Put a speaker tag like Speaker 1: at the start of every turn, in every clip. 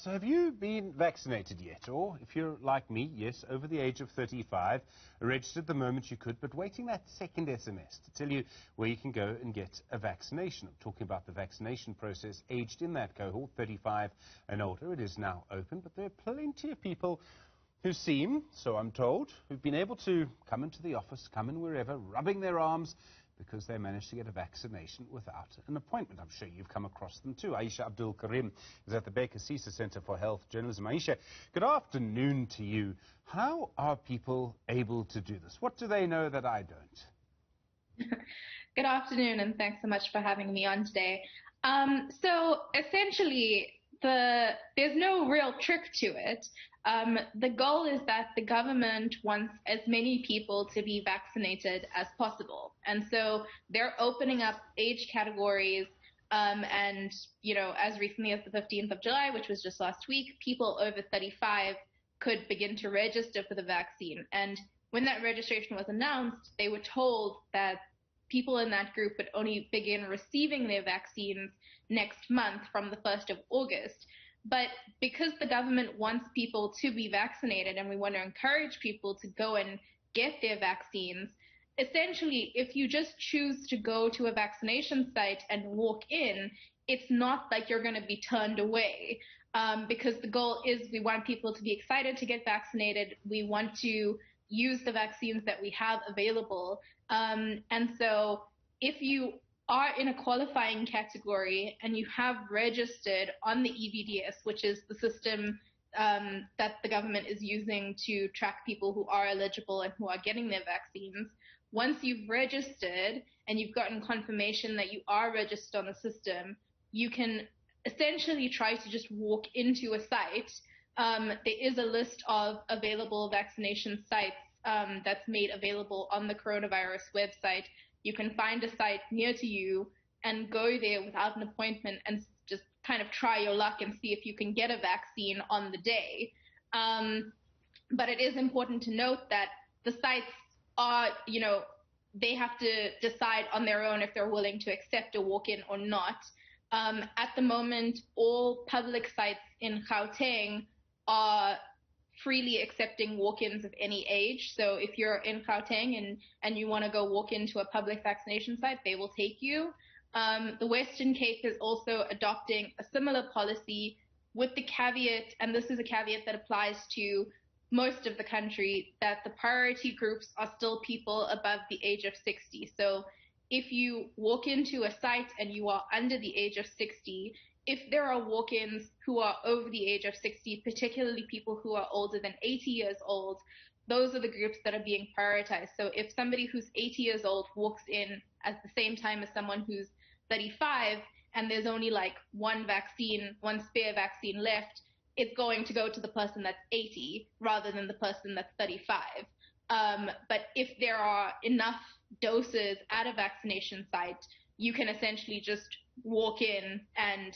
Speaker 1: So have you been vaccinated yet? Or if you're like me, yes, over the age of 35, registered the moment you could, but waiting that second SMS to tell you where you can go and get a vaccination. I'm talking about the vaccination process aged in that cohort, 35 and older. It is now open, but there are plenty of people who seem, so I'm told, who've been able to come into the office, come in wherever, rubbing their arms, because they managed to get a vaccination without an appointment. I'm sure you've come across them too. Aisha Abdool Karim is at the Baker Cisa Center for Health Journalism. Aisha, good afternoon to you. How are people able to do this? What do they know that I don't?
Speaker 2: Good afternoon, and thanks so much for having me on today. So essentially, there's no real trick to it. The goal is that the government wants as many people to be vaccinated as possible. And so they're opening up age categories, and, you know, as recently as the 15th of July, which was just last week, people over 35 could begin to register for the vaccine. And when that registration was announced, they were told that people in that group would only begin receiving their vaccines next month from the 1st of August. But because the government wants people to be vaccinated and we want to encourage people to go and get their vaccines, essentially, if you just choose to go to a vaccination site and walk in, it's not like you're going to be turned away, because the goal is we want people to be excited to get vaccinated. We want to use the vaccines that we have available. And so if you are in a qualifying category and you have registered on the EVDS, which is the system that the government is using to track people who are eligible and who are getting their vaccines, once you've registered and you've gotten confirmation that you are registered on the system, you can essentially try to just walk into a site. There is a list of available vaccination sites that's made available on the coronavirus website. You can find a site near to you and go there without an appointment and just kind of try your luck and see if you can get a vaccine on the day. But it is important to note that the sites are, you know, they have to decide on their own if they're willing to accept a walk-in or not. At the moment, all public sites in Gauteng are freely accepting walk-ins of any age. So if you're in Gauteng and you want to go walk into a public vaccination site, they will take you. The Western Cape is also adopting a similar policy with the caveat, and this is a caveat that applies to most of the country, that the priority groups are still people above the age of 60. So if you walk into a site and you are under the age of 60, if there are walk-ins who are over the age of 60, particularly people who are older than 80 years old, those are the groups that are being prioritized. So if somebody who's 80 years old walks in at the same time as someone who's 35 and there's only like one spare vaccine left, it's going to go to the person that's 80 rather than the person that's 35. But if there are enough doses at a vaccination site, you can essentially just walk in and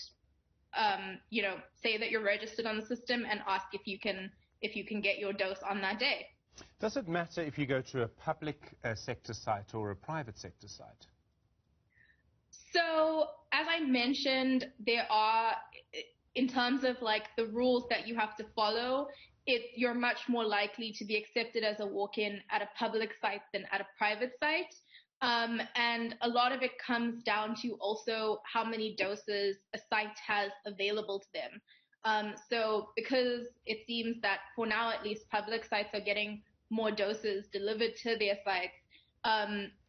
Speaker 2: say that you're registered on the system and ask if you can get your dose on that day.
Speaker 1: Does it matter if you go to a public sector site or a private sector site?
Speaker 2: So, as I mentioned, there are, in terms of like the rules that you have to follow, you're much more likely to be accepted as a walk-in at a public site than at a private site. And a lot of it comes down to also how many doses a site has available to them. So because it seems that for now, at least, public sites are getting more doses delivered to their sites,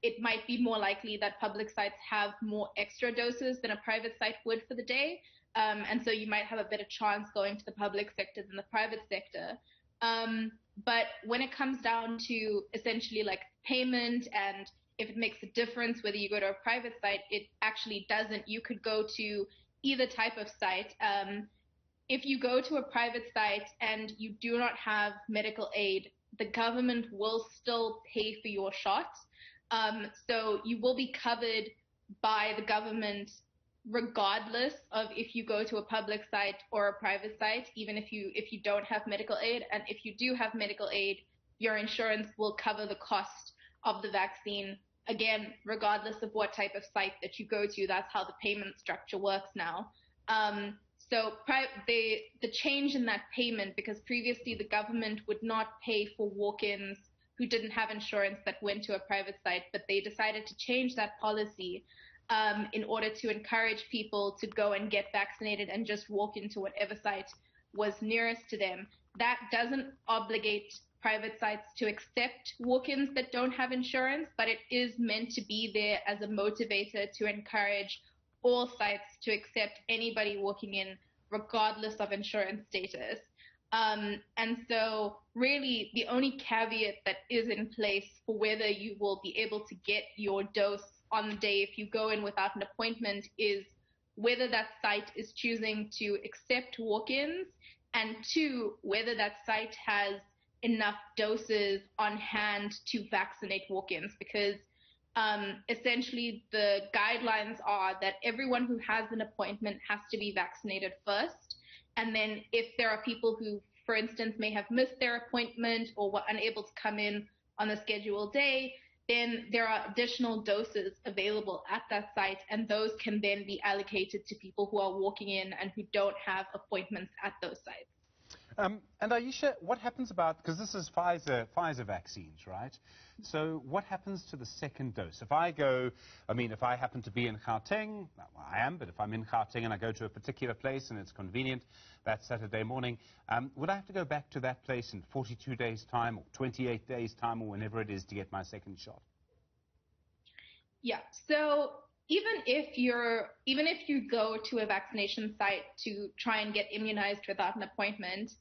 Speaker 2: it might be more likely that public sites have more extra doses than a private site would for the day. And so you might have a better chance going to the public sector than the private sector. But when it comes down to essentially like payment and if it makes a difference whether you go to a private site, it actually doesn't. You could go to either type of site. If you go to a private site and you do not have medical aid, the government will still pay for your shot. So you will be covered by the government regardless of if you go to a public site or a private site, even if you don't have medical aid. And if you do have medical aid, your insurance will cover the cost of the vaccine, again, regardless of what type of site that you go to. That's how the payment structure works now. So the change in that payment, because previously the government would not pay for walk-ins who didn't have insurance that went to a private site, but they decided to change that policy in order to encourage people to go and get vaccinated and just walk into whatever site was nearest to them. That doesn't obligate private sites to accept walk-ins that don't have insurance, but it is meant to be there as a motivator to encourage all sites to accept anybody walking in regardless of insurance status. And so really the only caveat that is in place for whether you will be able to get your dose on the day if you go in without an appointment is whether that site is choosing to accept walk-ins, and two, whether that site has enough doses on hand to vaccinate walk-ins, because essentially the guidelines are that everyone who has an appointment has to be vaccinated first. And then if there are people who, for instance, may have missed their appointment or were unable to come in on the scheduled day, then there are additional doses available at that site, and those can then be allocated to people who are walking in and who don't have appointments at those sites.
Speaker 1: And Aisha, what happens about, because this is Pfizer vaccines, right? So what happens to the second dose? If I happen to be in Gauteng, well, I am, but if I'm in Gauteng and I go to a particular place and it's convenient that Saturday morning, would I have to go back to that place in 42 days' time or 28 days' time or whenever it is to get my second shot?
Speaker 2: Yeah, so even if you go to a vaccination site to try and get immunized without an appointment,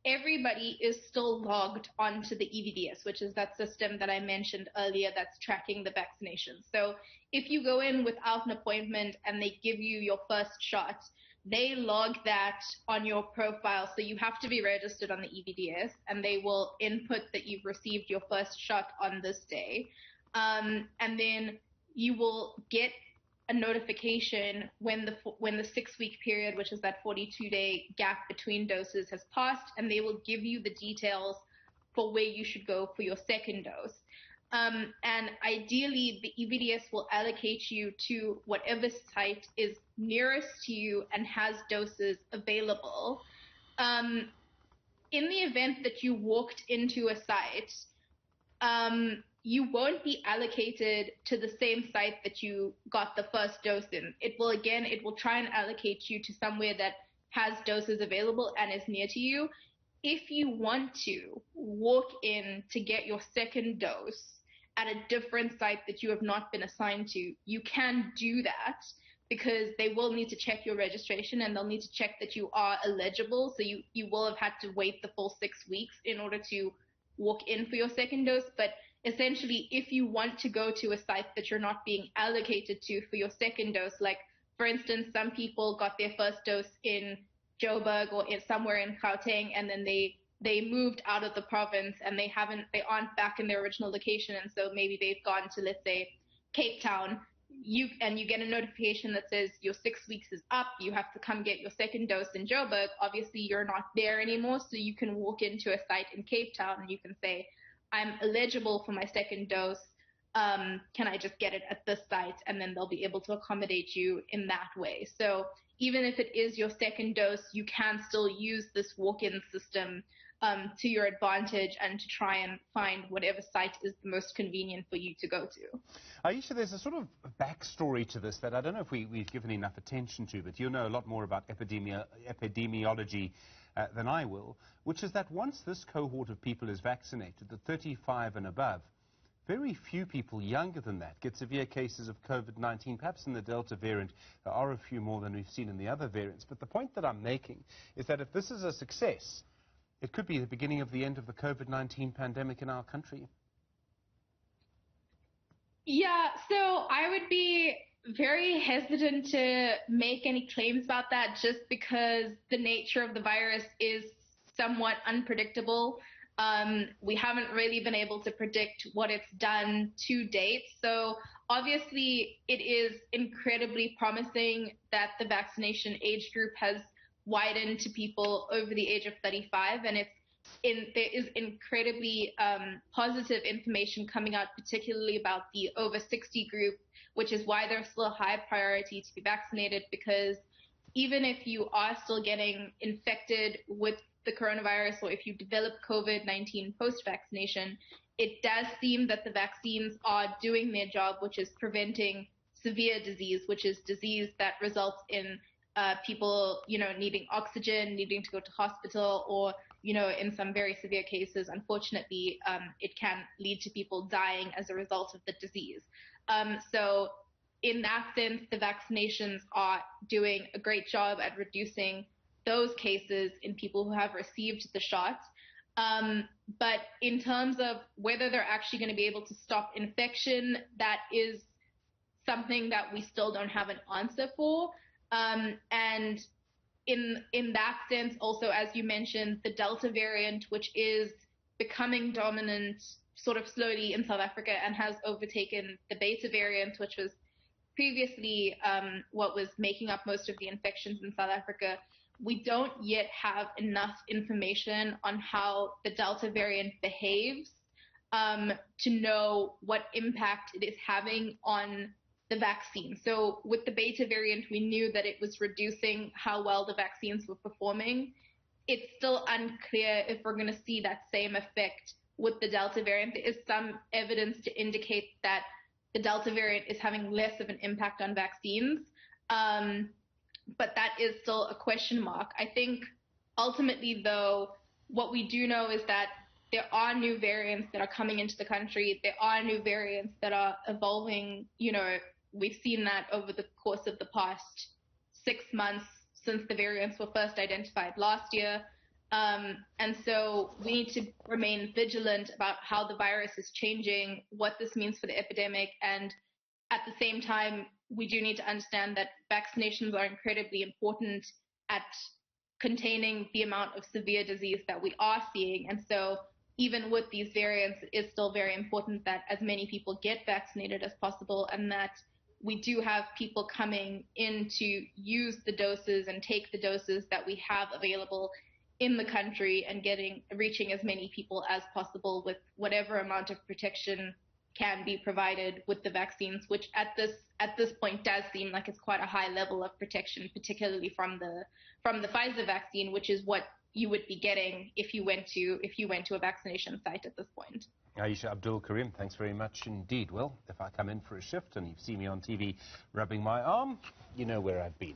Speaker 2: everybody is still logged onto the EVDS, which is that system that I mentioned earlier that's tracking the vaccination. So if you go in without an appointment and they give you your first shot, they log that on your profile. So you have to be registered on the EVDS, and they will input that you've received your first shot on this day. And then you will get a notification when the 6-week period, which is that 42-day gap between doses, has passed, and they will give you the details for where you should go for your second dose. And ideally, the EVDS will allocate you to whatever site is nearest to you and has doses available. In the event that you walked into a site, you won't be allocated to the same site that you got the first dose in. It will try and allocate you to somewhere that has doses available and is near to you. If you want to walk in to get your second dose at a different site that you have not been assigned to, you can do that, because they will need to check your registration and they'll need to check that you are eligible. So you will have had to wait the full 6 weeks in order to walk in for your second dose. But essentially, if you want to go to a site that you're not being allocated to for your second dose, like for instance, some people got their first dose in Joburg or somewhere in Gauteng, and then they moved out of the province and they aren't back in their original location, and so maybe they've gone to, let's say, Cape Town. You get a notification that says your 6 weeks is up, you have to come get your second dose in Joburg. Obviously, you're not there anymore, so you can walk into a site in Cape Town and you can say, I'm eligible for my second dose. Can I just get it at this site? And then they'll be able to accommodate you in that way. So even if it is your second dose, you can still use this walk-in system to your advantage and to try and find whatever site is the most convenient for you to go to.
Speaker 1: Aisha, there's a sort of backstory to this that I don't know if we've given enough attention to, but you know a lot more about epidemiology than I will, which is that once this cohort of people is vaccinated, the 35 and above, very few people younger than that get severe cases of COVID-19. Perhaps in the Delta variant, there are a few more than we've seen in the other variants. But the point that I'm making is that if this is a success, it could be the beginning of the end of the COVID-19 pandemic in our country.
Speaker 2: Yeah, so I would be very hesitant to make any claims about that, just because the nature of the virus is somewhat unpredictable. We haven't really been able to predict what it's done to date. So obviously it is incredibly promising that the vaccination age group has widened to people over the age of 35, and there is incredibly positive information coming out, particularly about the over 60 group, which is why there's still a high priority to be vaccinated, because even if you are still getting infected with the coronavirus, or if you develop COVID-19 post-vaccination, it does seem that the vaccines are doing their job, which is preventing severe disease, which is disease that results in people, needing oxygen, needing to go to hospital, or, in some very severe cases, unfortunately, it can lead to people dying as a result of the disease. So in that sense, the vaccinations are doing a great job at reducing those cases in people who have received the shots. But in terms of whether they're actually going to be able to stop infection, that is something that we still don't have an answer for. And in that sense, also, as you mentioned, the Delta variant, which is becoming dominant sort of slowly in South Africa and has overtaken the Beta variant, which was previously what was making up most of the infections in South Africa. We don't yet have enough information on how the Delta variant behaves to know what impact it is having on the vaccine. So with the Beta variant, we knew that it was reducing how well the vaccines were performing. It's still unclear if we're going to see that same effect with the Delta variant. There is some evidence to indicate that the Delta variant is having less of an impact on vaccines, but that is still a question mark. I think ultimately, though, what we do know is that there are new variants that are coming into the country. There are new variants that are evolving. We've seen that over the course of the past 6 months since the variants were first identified last year. And so we need to remain vigilant about how the virus is changing, what this means for the epidemic, and at the same time, we do need to understand that vaccinations are incredibly important at containing the amount of severe disease that we are seeing. And so even with these variants, it is still very important that as many people get vaccinated as possible, and that we do have people coming in to use the doses and take the doses that we have available in the country, and reaching as many people as possible with whatever amount of protection can be provided with the vaccines, which at this point does seem like it's quite a high level of protection, particularly from the Pfizer vaccine, which is what you would be getting if you went to a vaccination site at this point.
Speaker 1: Aisha, Abdool, Karim, thanks very much indeed. Well, if I come in for a shift and you see me on TV rubbing my arm, you know where I've been.